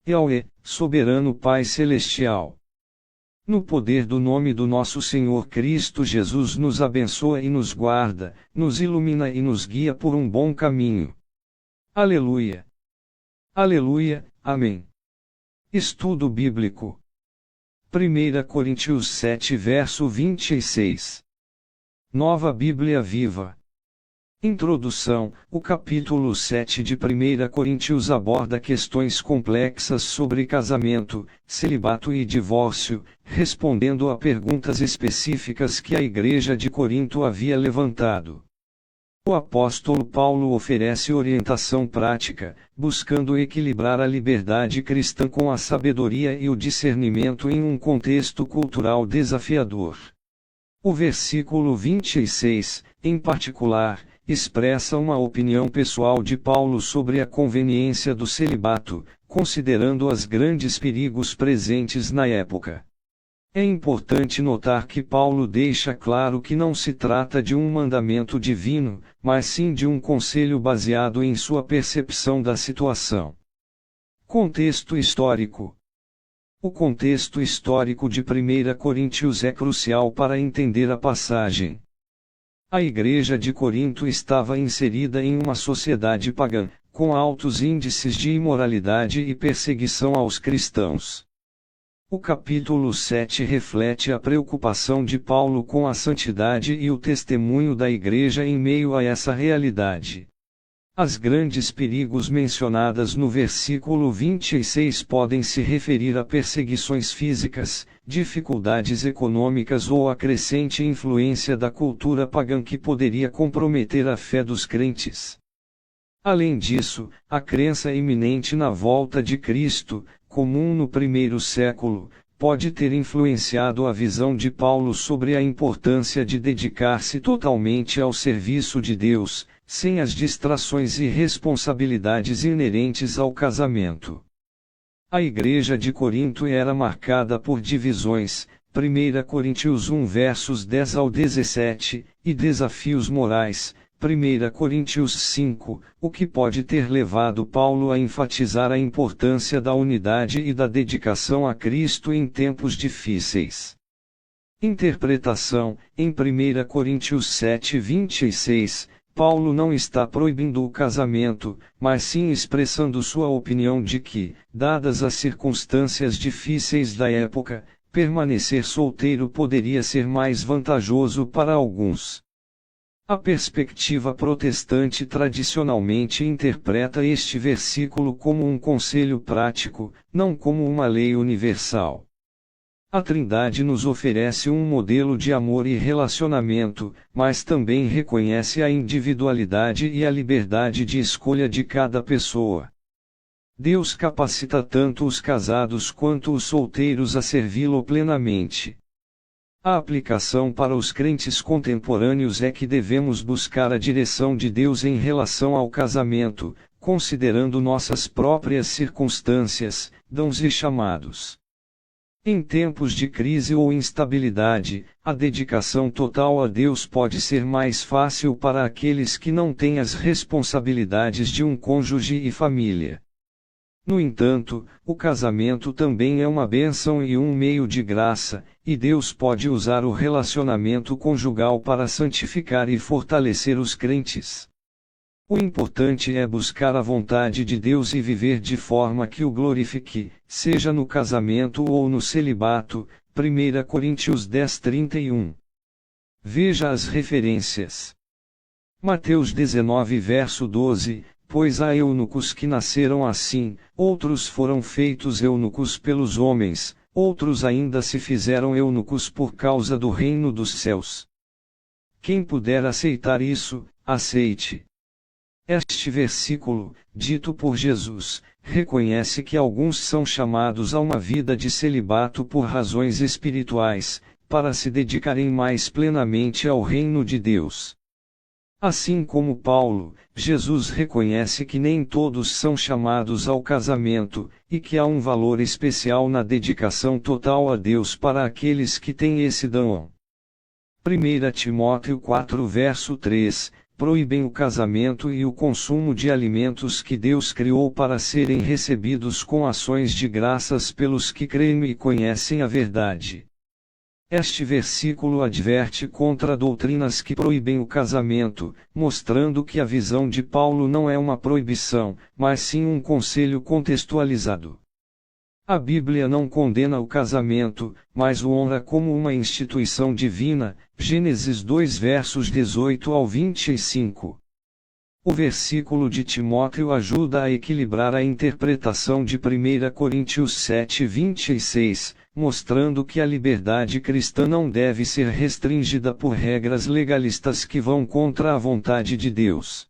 Yahweh, soberano Pai Celestial. No poder do nome do nosso Senhor Cristo Jesus, nos abençoa e nos guarda, nos ilumina e nos guia por um bom caminho. Aleluia. Aleluia, amém. Estudo Bíblico. 1 Coríntios 7 verso 26. Nova Bíblia Viva. Introdução. O capítulo 7 de 1 Coríntios aborda questões complexas sobre casamento, celibato e divórcio, respondendo a perguntas específicas que a Igreja de Corinto havia levantado. O apóstolo Paulo oferece orientação prática, buscando equilibrar a liberdade cristã com a sabedoria e o discernimento em um contexto cultural desafiador. O versículo 26, em particular, expressa uma opinião pessoal de Paulo sobre a conveniência do celibato, considerando os grandes perigos presentes na época. É importante notar que Paulo deixa claro que não se trata de um mandamento divino, mas sim de um conselho baseado em sua percepção da situação. Contexto histórico. O contexto histórico de 1 Coríntios é crucial para entender a passagem. A Igreja de Corinto estava inserida em uma sociedade pagã, com altos índices de imoralidade e perseguição aos cristãos. O capítulo 7 reflete a preocupação de Paulo com a santidade e o testemunho da Igreja em meio a essa realidade. As grandes perigos mencionadas no versículo 26 podem se referir a perseguições físicas, dificuldades econômicas ou a crescente influência da cultura pagã que poderia comprometer a fé dos crentes. Além disso, a crença iminente na volta de Cristo, comum no primeiro século, pode ter influenciado a visão de Paulo sobre a importância de dedicar-se totalmente ao serviço de Deus, sem as distrações e responsabilidades inerentes ao casamento. A Igreja de Corinto era marcada por divisões, 1 Coríntios 1 versos 10 ao 17, e desafios morais, 1 Coríntios 5, o que pode ter levado Paulo a enfatizar a importância da unidade e da dedicação a Cristo em tempos difíceis. Interpretação. Em 1 Coríntios 7, 26, Paulo não está proibindo o casamento, mas sim expressando sua opinião de que, dadas as circunstâncias difíceis da época, permanecer solteiro poderia ser mais vantajoso para alguns. A perspectiva protestante tradicionalmente interpreta este versículo como um conselho prático, não como uma lei universal. A Trindade nos oferece um modelo de amor e relacionamento, mas também reconhece a individualidade e a liberdade de escolha de cada pessoa. Deus capacita tanto os casados quanto os solteiros a servi-lo plenamente. A aplicação para os crentes contemporâneos é que devemos buscar a direção de Deus em relação ao casamento, considerando nossas próprias circunstâncias, dons e chamados. Em tempos de crise ou instabilidade, a dedicação total a Deus pode ser mais fácil para aqueles que não têm as responsabilidades de um cônjuge e família. No entanto, o casamento também é uma bênção e um meio de graça, e Deus pode usar o relacionamento conjugal para santificar e fortalecer os crentes. O importante é buscar a vontade de Deus e viver de forma que o glorifique, seja no casamento ou no celibato. 1 Coríntios 10:31. Veja as referências. Mateus 19 verso 12, pois há eunucos que nasceram assim, outros foram feitos eunucos pelos homens, outros ainda se fizeram eunucos por causa do reino dos céus. Quem puder aceitar isso, aceite. Este versículo, dito por Jesus, reconhece que alguns são chamados a uma vida de celibato por razões espirituais, para se dedicarem mais plenamente ao reino de Deus. Assim como Paulo, Jesus reconhece que nem todos são chamados ao casamento, e que há um valor especial na dedicação total a Deus para aqueles que têm esse dom. 1 Timóteo 4 verso 3, proíbem o casamento e o consumo de alimentos que Deus criou para serem recebidos com ações de graças pelos que creem e conhecem a verdade. Este versículo adverte contra doutrinas que proíbem o casamento, mostrando que a visão de Paulo não é uma proibição, mas sim um conselho contextualizado. A Bíblia não condena o casamento, mas o honra como uma instituição divina, Gênesis 2 versos 18 ao 25. O versículo de Timóteo ajuda a equilibrar a interpretação de 1 Coríntios 7:26, mostrando que a liberdade cristã não deve ser restringida por regras legalistas que vão contra a vontade de Deus.